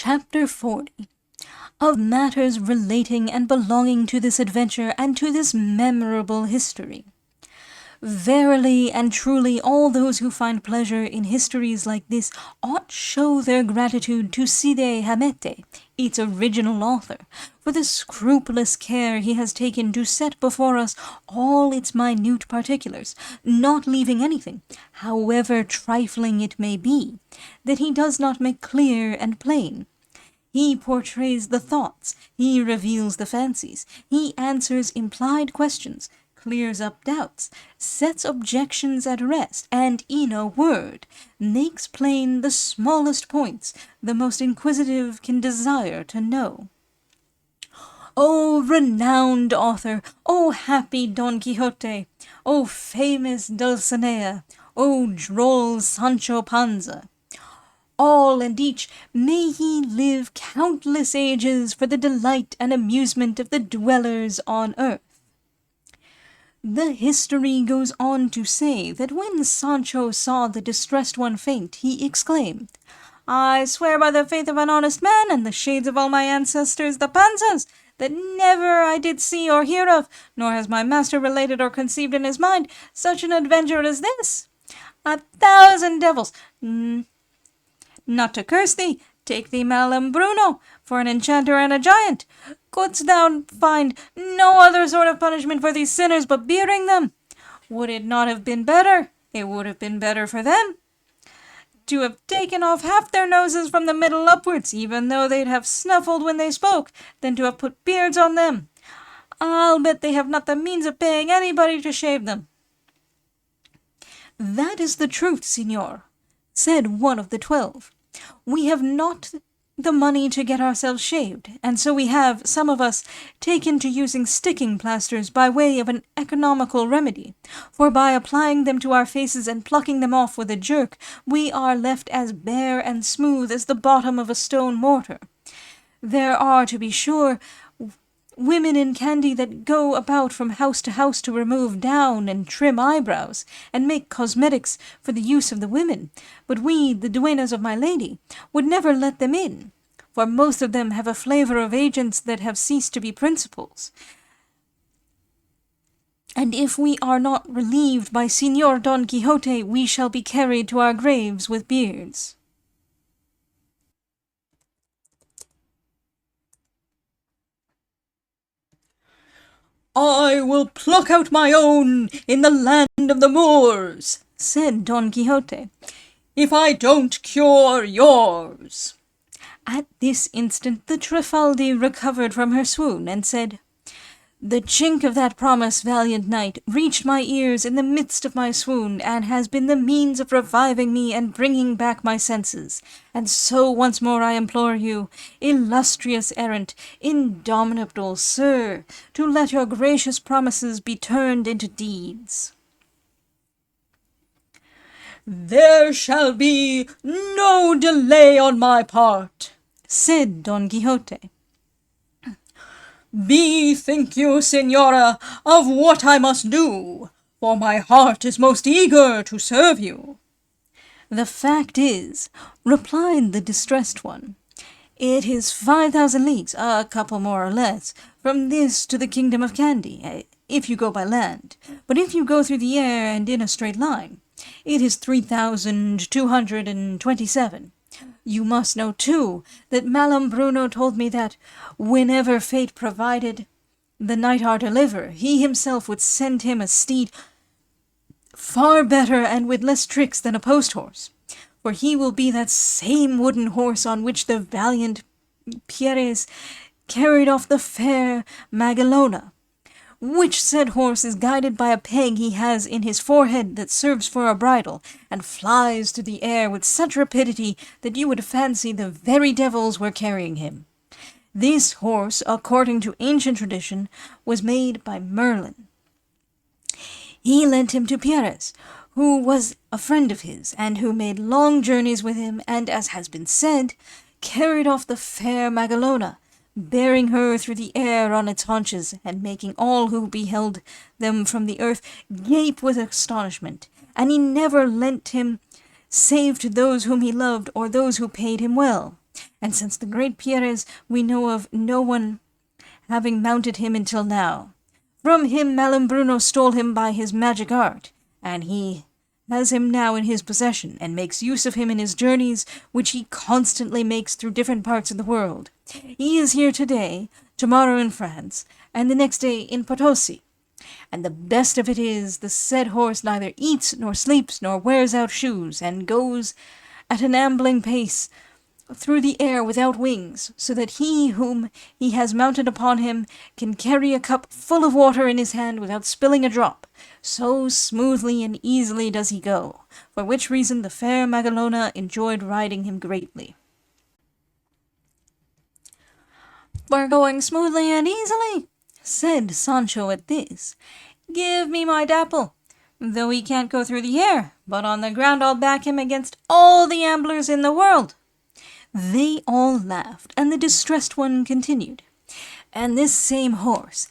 Chapter 40 of matters relating and belonging to this adventure and to this memorable history. Verily and truly all those who find pleasure in histories like this ought show their gratitude to Cide Hamete, its original author, for the scrupulous care he has taken to set before us all its minute particulars, not leaving anything, however trifling it may be, that he does not make clear and plain. He portrays the thoughts, he reveals the fancies, he answers implied questions, clears up doubts, sets objections at rest, and, in a word, makes plain the smallest points the most inquisitive can desire to know. O renowned author! O happy Don Quixote! O famous Dulcinea! O droll Sancho Panza! All and each, may he live countless ages for the delight and amusement of the dwellers on earth. The history goes on to say that when Sancho saw the distressed one faint, he exclaimed, "I swear by the faith of an honest man, and the shades of all my ancestors the Panzas, that never I did see or hear of, nor has my master related or conceived in his mind, such an adventure as this. 1,000 devils! Not to curse thee, take thee Bruno, for an enchanter and a giant. Couldst thou find no other sort of punishment for these sinners but bearding them? Would it not have been better, it would have been better for them, to have taken off half their noses from the middle upwards, even though they'd have snuffled when they spoke, than to have put beards on them? I'll bet they have not the means of paying anybody to shave them." "That is the truth, Signor," said one of the 12. "We have not the money to get ourselves shaved, and so we have, some of us, taken to using sticking plasters by way of an economical remedy, for by applying them to our faces and plucking them off with a jerk, we are left as bare and smooth as the bottom of a stone mortar. There are, to be sure, women in Kandy that go about from house to house to remove down and trim eyebrows, and make cosmetics for the use of the women, but we, the duennas of my lady, would never let them in, for most of them have a flavour of agents that have ceased to be principals. And if we are not relieved by Señor Don Quixote, we shall be carried to our graves with beards." "I will pluck out my own in the land of the Moors," said Don Quixote, "if I don't cure yours." At this instant the Trifaldi recovered from her swoon, and said, "The chink of that promise, valiant knight, reached my ears in the midst of my swoon, and has been the means of reviving me and bringing back my senses. And so once more I implore you, illustrious errant, indomitable sir, to let your gracious promises be turned into deeds." "There shall be no delay on my part," said Don Quixote. "Bethink you, Señora, of what I must do, for my heart is most eager to serve you." "The fact is," replied the distressed one, "it is 5,000 leagues, a couple more or less, from this to the kingdom of Kandy, if you go by land, but if you go through the air and in a straight line, it is 3,227. You must know, too, that Bruno told me that, whenever fate provided the knight our deliverer, he himself would send him a steed far better and with less tricks than a post-horse, for he will be that same wooden horse on which the valiant Pierres carried off the fair Magalona, which said horse is guided by a peg he has in his forehead that serves for a bridle, and flies through the air with such rapidity that you would fancy the very devils were carrying him. This horse, according to ancient tradition, was made by Merlin. He lent him to Pierres, who was a friend of his, and who made long journeys with him, and, as has been said, carried off the fair Magalona, bearing her through the air on its haunches, and making all who beheld them from the earth gape with astonishment. And he never lent him save to those whom he loved or those who paid him well. and since the great Pierres we know of no one having mounted him until now. From him Malambruno stole him by his magic art, and he has him now in his possession, and makes use of him in his journeys, which he constantly makes through different parts of the world. He is here today, tomorrow in France, and the next day in Potosi. And the best of it is, the said horse neither eats, nor sleeps, nor wears out shoes, and goes at an ambling pace through the air without wings, so that he whom he has mounted upon him can carry a cup full of water in his hand without spilling a drop. So smoothly and easily does he go, for which reason the fair Magalona enjoyed riding him greatly. "For going smoothly and easily," said Sancho at this, "give me my Dapple. Though he can't go through the air, but on the ground I'll back him against all the amblers in the world." They all laughed, and the distressed one continued, "And this same horse,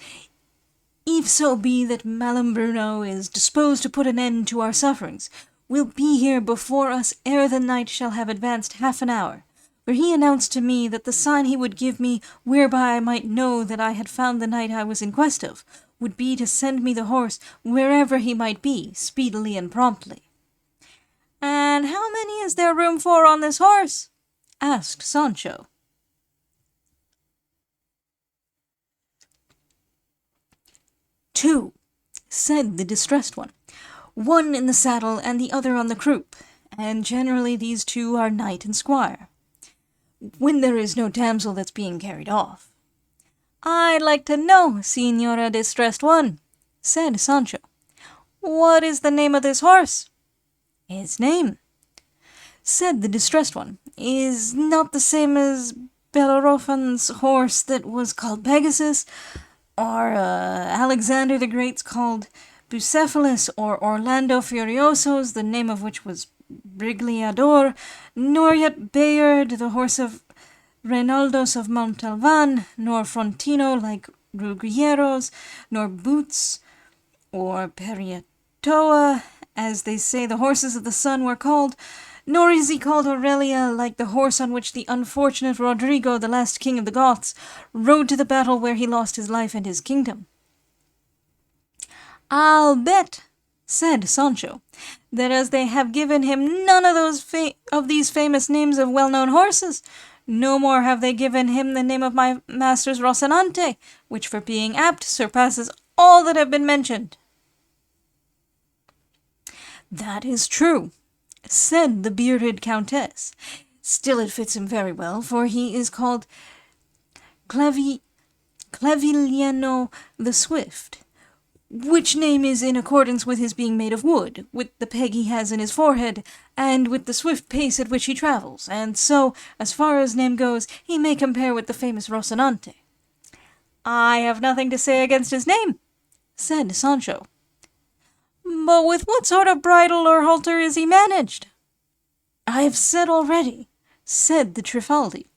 if so be that Malambruno is disposed to put an end to our sufferings, will be here before us ere the night shall have advanced half an hour. For he announced to me that the sign he would give me, whereby I might know that I had found the knight I was in quest of, would be to send me the horse wherever he might be, speedily and promptly." "And how many is there room for on this horse?" asked Sancho. "Two," said the distressed one, "one in the saddle and the other on the croup, and generally these two are knight and squire, when there is no damsel that's being carried off." "I'd like to know, Señora Distressed One," said Sancho, "what is the name of this horse?" "His name," said the distressed one, "is not the same as Bellerophon's horse that was called Pegasus, or Alexander the Great's called Bucephalus, or Orlando Furioso's, the name of which was Brigliador, nor yet Bayard, the horse of Reynaldos of Montalvan, nor Frontino like Ruggiero's, nor Boots or Periatoa, as they say the horses of the sun were called, nor is he called Aurelia like the horse on which the unfortunate Rodrigo, the last king of the Goths, rode to the battle where he lost his life and his kingdom." "I'll bet," said Sancho, "that as they have given him none of these famous names of well-known horses, no more have they given him the name of my master's Rocinante, which for being apt surpasses all that have been mentioned." "That is true," said the bearded countess. "Still it fits him very well, for he is called Claviliano the Swift, which name is in accordance with his being made of wood, with the peg he has in his forehead, and with the swift pace at which he travels, and so, as far as name goes, he may compare with the famous Rocinante." "I have nothing to say against his name," said Sancho. "But with what sort of bridle or halter is he managed?" "I have said already," said the Trifaldi,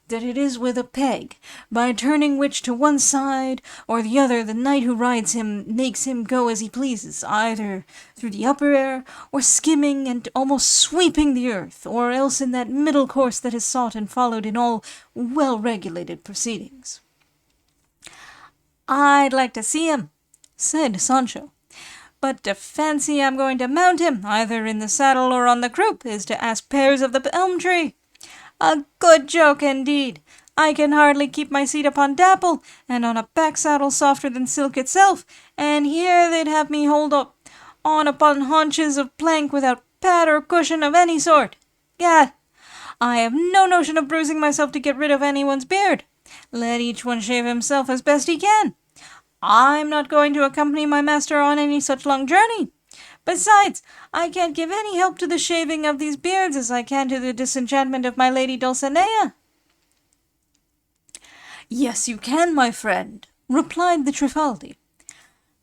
"that it is with a peg, by turning which to one side or the other the knight who rides him makes him go as he pleases, either through the upper air, or skimming and almost sweeping the earth, or else in that middle course that is sought and followed in all well-regulated proceedings." "I'd like to see him," said Sancho, "but to fancy I'm going to mount him, either in the saddle or on the croup, is to ask pears of the elm tree. A good joke indeed! I can hardly keep my seat upon Dapple, and on a back saddle softer than silk itself, and here they'd have me hold on upon haunches of plank without pad or cushion of any sort. Gad! I have no notion of bruising myself to get rid of anyone's beard. Let each one shave himself as best he can. I'm not going to accompany my master on any such long journey. Besides, I can't give any help to the shaving of these beards as I can to the disenchantment of my lady Dulcinea." "Yes, you can, my friend," replied the Trifaldi,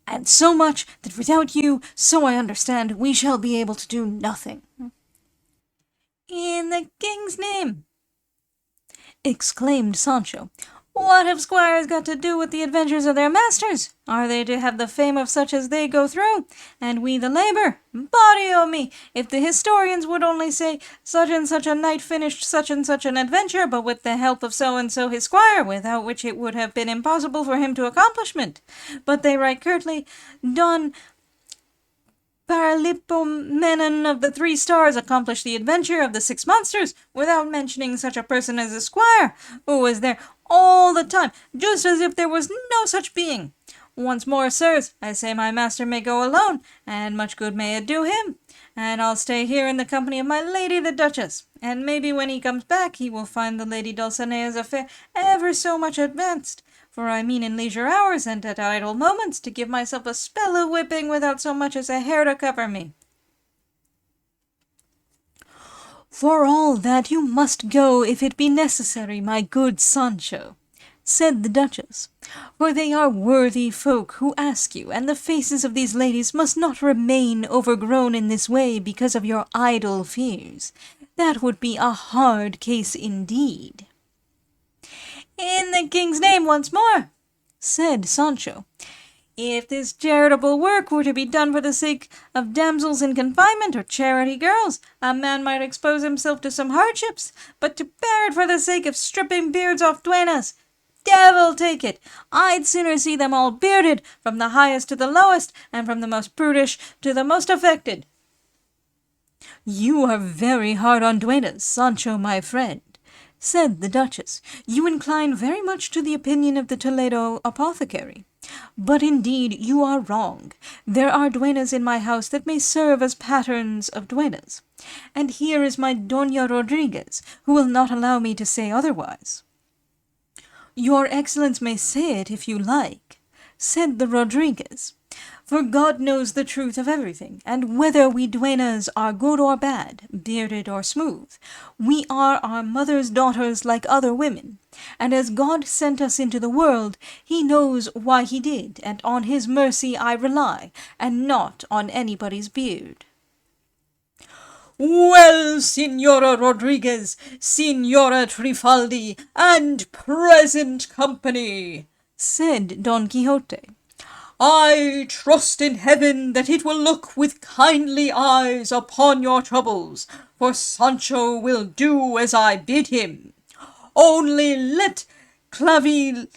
"and so much that without you, so I understand, we shall be able to do nothing." "In the king's name," exclaimed Sancho, What have squires got to do with the adventures of their masters? Are they to have the fame of such as they go through, and we the labour? Body o' me, if the historians would only say, such and such a knight finished such and such an adventure, but with the help of so and so his squire, without which it would have been impossible for him to accomplishment. But they write curtly, Don Paralipomenon of the 3 Stars accomplished the adventure of the 6 monsters, without mentioning such a person as a squire, who was there all the time, just as if there was no such being. Once more, sirs, I say my master may go alone, and much good may it do him, and I'll stay here in the company of my lady the Duchess, and maybe when he comes back he will find the lady Dulcinea's affair ever so much advanced, for I mean in leisure hours and at idle moments to give myself a spell of whipping without so much as a hair to cover me. For all that you must go if it be necessary, my good Sancho, said the Duchess, for they are worthy folk who ask you, and the faces of these ladies must not remain overgrown in this way because of your idle fears. That would be a hard case indeed. In the king's name once more, said Sancho, if this charitable work were to be done for the sake of damsels in confinement or charity girls, a man might expose himself to some hardships, but to bear it for the sake of stripping beards off duennas, devil take it! I'd sooner see them all bearded, from the highest to the lowest, and from the most prudish to the most affected. You are very hard on duennas, Sancho, my friend, said the Duchess. You incline very much to the opinion of the Toledo apothecary. But indeed you are wrong. There are duennas in my house that may serve as patterns of duennas. And here is my Doña Rodriguez, who will not allow me to say otherwise. Your Excellence may say it if you like, said the Rodriguez, for God knows the truth of everything, and whether we duennas are good or bad, bearded or smooth, we are our mother's daughters like other women, and as God sent us into the world, he knows why he did, and on his mercy I rely, and not on anybody's beard. Well, Signora Rodriguez, Signora Trifaldi, and present company, said Don Quixote, I trust in heaven that it will look with kindly eyes upon your troubles, for Sancho will do as I bid him. Only let Clavileno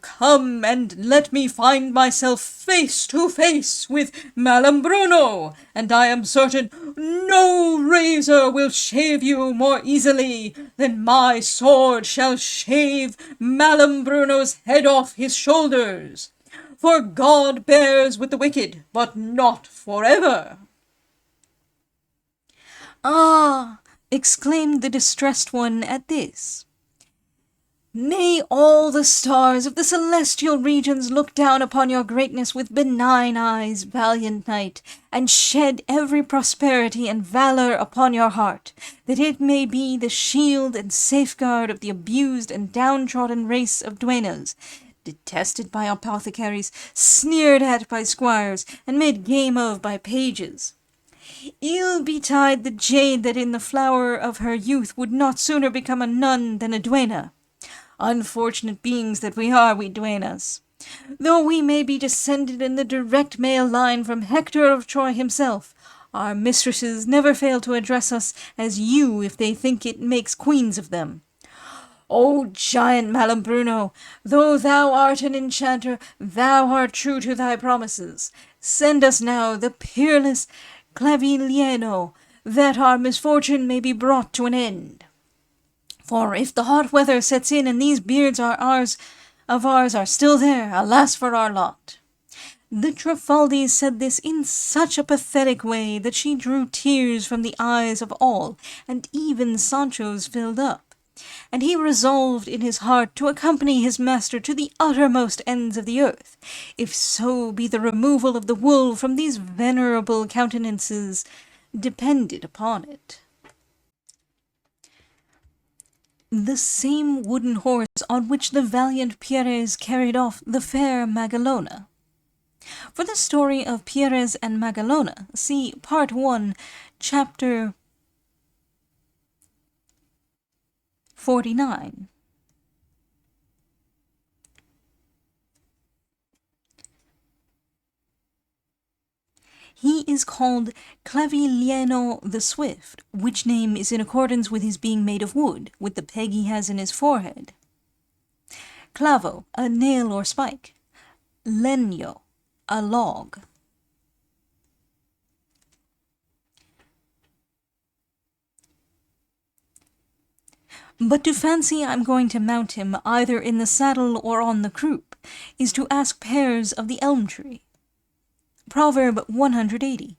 come and let me find myself face to face with Malambruno, and I am certain no razor will shave you more easily than my sword shall shave Malambruno's head off his shoulders. For God bears with the wicked, but not forever. Ah, exclaimed the distressed one at this. May all the stars of the celestial regions look down upon your greatness with benign eyes, valiant knight, and shed every prosperity and valour upon your heart, that it may be the shield and safeguard of the abused and downtrodden race of duennas, detested by apothecaries, sneered at by squires, and made game of by pages. Ill betide the jade that in the flower of her youth would not sooner become a nun than a duenna. Unfortunate beings that we are, we duennas! Though we may be descended in the direct male line from Hector of Troy himself, our mistresses never fail to address us as you if they think it makes queens of them. O giant Malambruno, though thou art an enchanter, thou art true to thy promises. Send us now the peerless Clavileno, that our misfortune may be brought to an end. For if the hot weather sets in and these beards of ours are still there, alas for our lot. The Trifaldis said this in such a pathetic way that she drew tears from the eyes of all, and even Sancho's filled up. And he resolved in his heart to accompany his master to the uttermost ends of the earth, if so be the removal of the wool from these venerable countenances depended upon it. The same wooden horse on which the valiant Pierres carried off the fair Magalona. For the story of Pierres and Magalona, see Part 1, Chapter 49. is called Clavilieno the Swift, which name is in accordance with his being made of wood, with the peg he has in his forehead. Clavo, a nail or spike. Leño, a log. But to fancy I'm going to mount him either in the saddle or on the croup is to ask pears of the elm tree. Proverb 180.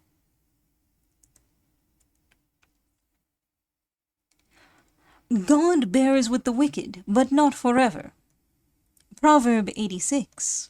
God bears with the wicked, but not forever. Proverb 86.